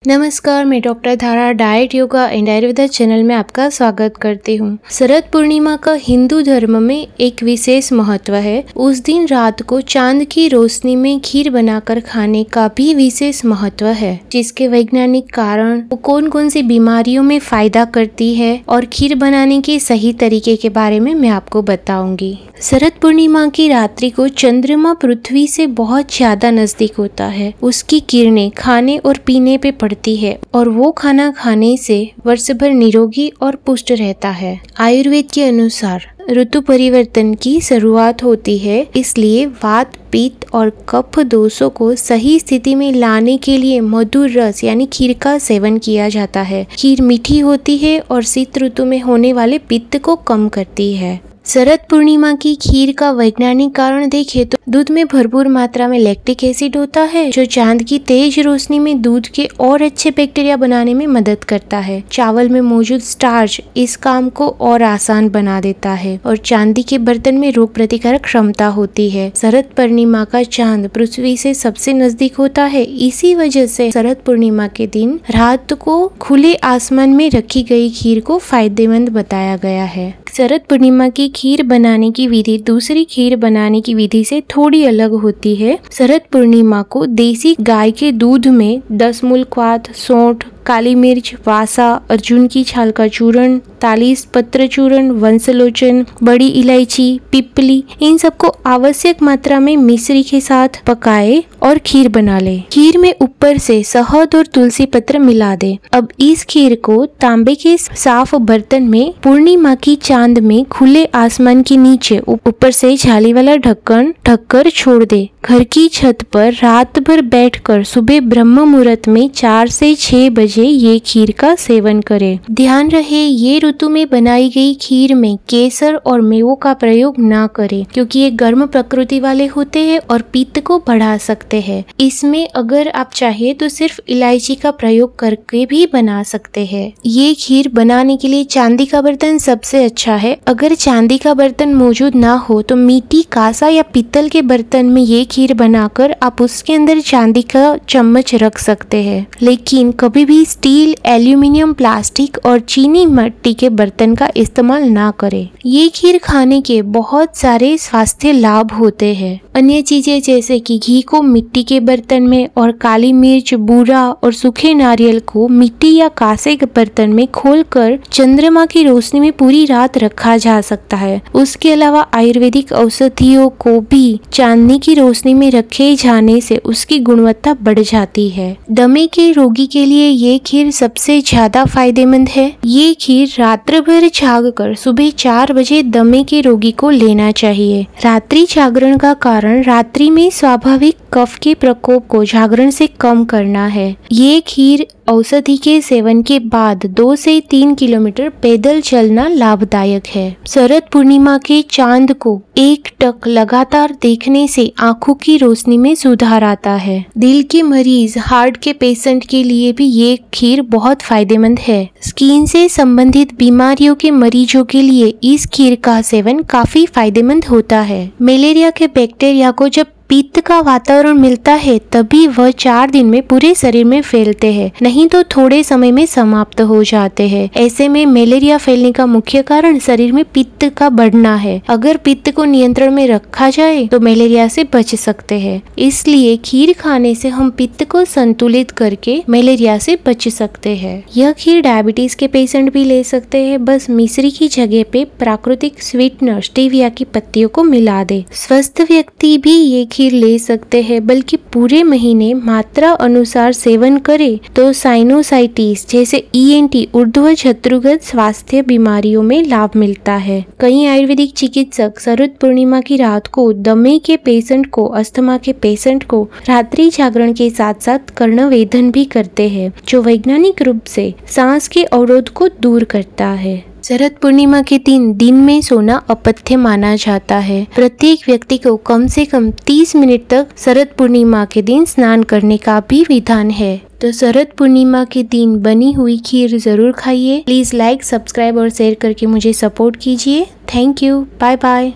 नमस्कार, मैं डॉक्टर धारा diet yoga and Ayurveda channel में आपका स्वागत करती हूँ। शरद पूर्णिमा का हिंदू धर्म में एक विशेष महत्व है। उस दिन रात को चांद की रोशनी में खीर बनाकर खाने का भी विशेष महत्व है, जिसके वैज्ञानिक कारण वो कौन कौन सी बीमारियों में फायदा करती है और खीर बनाने के सही तरीके के बारे में मैं आपको बताऊंगी। शरद पूर्णिमा की रात्रि को चंद्रमा पृथ्वी से बहुत ज्यादा नजदीक होता है। उसकी किरणें खाने और पीने पे पड़ती है और वो खाना खाने से वर्ष भर निरोगी और पुष्ट रहता है। आयुर्वेद के अनुसार ऋतु परिवर्तन की शुरुआत होती है, इसलिए वात, पित्त और कफ दोषों को सही स्थिति में लाने के लिए मधुर रस यानी खीर का सेवन किया जाता है। खीर मीठी होती है और शीत ऋतु में होने वाले पित्त को कम करती है। शरद पूर्णिमा की खीर का वैज्ञानिक कारण देखें तो दूध में भरपूर मात्रा में लैक्टिक एसिड होता है, जो चांद की तेज रोशनी में दूध के और अच्छे बैक्टीरिया बनाने में मदद करता है। चावल में मौजूद स्टार्च इस काम को और आसान बना देता है और चांदी के बर्तन में रोग प्रतिकारक क्षमता होती है। शरद पूर्णिमा का चांद पृथ्वी से सबसे नजदीक होता है, इसी वजह से शरद पूर्णिमा के दिन रात को खुले आसमान में रखी गई खीर को फायदेमंद बताया गया है। शरद पूर्णिमा की खीर बनाने की विधि दूसरी खीर बनाने की विधि से थोड़ी अलग होती है। शरद पूर्णिमा को देसी गाय के दूध में 10 मूलक्वाथ, सौंठ, काली मिर्च, वासा, अर्जुन की छाल का चूर्ण, तालीस पत्र चूर्ण, वंशलोचन, बड़ी इलायची, पिपली, इन सबको आवश्यक मात्रा में मिश्री के साथ पकाए और खीर बना ले। खीर में ऊपर से शहद और तुलसी पत्र मिला दे। अब इस खीर को तांबे के साफ बर्तन में पूर्णिमा की चांद में खुले आसमान के नीचे ऊपर से जाली वाला ढक्कन ढककर छोड़ दे। घर की छत पर रात भर बैठकर सुबह ब्रह्म मुहूर्त में 4 से 6 बजे ये खीर का सेवन करें। ध्यान रहे, ये ऋतु में बनाई गई खीर में केसर और मेवों का प्रयोग ना करें, क्योंकि ये गर्म प्रकृति वाले होते हैं और पित्त को बढ़ा सकते हैं। इसमें अगर आप चाहे तो सिर्फ इलायची का प्रयोग करके भी बना सकते हैं। ये खीर बनाने के लिए चांदी का बर्तन सबसे अच्छा है। अगर चांदी का बर्तन मौजूद ना हो तो मिट्टी, कांसा या पीतल के बर्तन में ये खीर बनाकर आप उसके अंदर चांदी का चम्मच रख सकते हैं, लेकिन कभी भी स्टील, एल्यूमिनियम, प्लास्टिक और चीनी मिट्टी के बर्तन का इस्तेमाल ना करें। ये खीर खाने के बहुत सारे स्वास्थ्य लाभ होते हैं। अन्य चीजें जैसे कि घी को मिट्टी के बर्तन में और काली मिर्च, बूरा और सूखे नारियल को मिट्टी या कांसे के बर्तन में खोलकर चंद्रमा की रोशनी में पूरी रात रखा जा सकता है। उसके अलावा आयुर्वेदिक औषधियों को भी चांदनी की रोशनी में रखे जाने से उसकी गुणवत्ता बढ़ जाती है। दमे के रोगी के लिए ये खीर सबसे ज्यादा फायदेमंद है। ये खीर रात्र भर जाग कर सुबह 4 बजे दमे के रोगी को लेना चाहिए। रात्रि जागरण का कारण रात्रि में स्वाभाविक कफ के प्रकोप को जागरण से कम करना है। ये खीर औषधि के सेवन के बाद 2 से 3 किलोमीटर पैदल चलना लाभदायक है। शरद पूर्णिमा के चांद को एकटक लगातार देखने से आंखों की रोशनी में सुधार आता है। दिल के मरीज, हार्ट के पेशेंट के लिए भी ये खीर बहुत फायदेमंद है। स्किन से संबंधित बीमारियों के मरीजों के लिए इस खीर का सेवन काफी फायदेमंद होता है। मलेरिया के बैक्टीरिया को जब पित्त का वातावरण मिलता है तभी वह 4 दिन में पूरे शरीर में फैलते हैं, नहीं तो थोड़े समय में समाप्त हो जाते हैं। ऐसे में मलेरिया फैलने का मुख्य कारण शरीर में पित्त का बढ़ना है। अगर पित्त को नियंत्रण में रखा जाए तो मलेरिया से बच सकते हैं। इसलिए खीर खाने से हम पित्त को संतुलित करके मलेरिया से बच सकते हैं। यह खीर डायबिटीज के पेशेंट भी ले सकते हैं। बस मिश्री की जगह पे प्राकृतिक स्वीटनर स्टीविया की पत्तियों को मिला दे। स्वस्थ व्यक्ति भी ये खीर ले सकते हैं, बल्कि पूरे महीने मात्रा अनुसार सेवन करें तो साइनोसाइटिस जैसे ENT ऊर्ध्व छत्रुगत स्वास्थ्य बीमारियों में लाभ मिलता है। कई आयुर्वेदिक चिकित्सक शरद पूर्णिमा की रात को दमे के पेशेंट को, अस्थमा के पेशेंट को रात्रि जागरण के साथ साथ कर्णवेधन भी करते हैं, जो वैज्ञानिक रूप से सांस के अवरोध को दूर करता है। शरद पूर्णिमा के दिन में सोना अपथ्य माना जाता है। प्रत्येक व्यक्ति को कम से कम 30 मिनट तक शरद पूर्णिमा के दिन स्नान करने का भी विधान है। तो शरद पूर्णिमा के दिन बनी हुई खीर जरूर खाइए। प्लीज लाइक, सब्सक्राइब और शेयर करके मुझे सपोर्ट कीजिए। Thank you. Bye bye.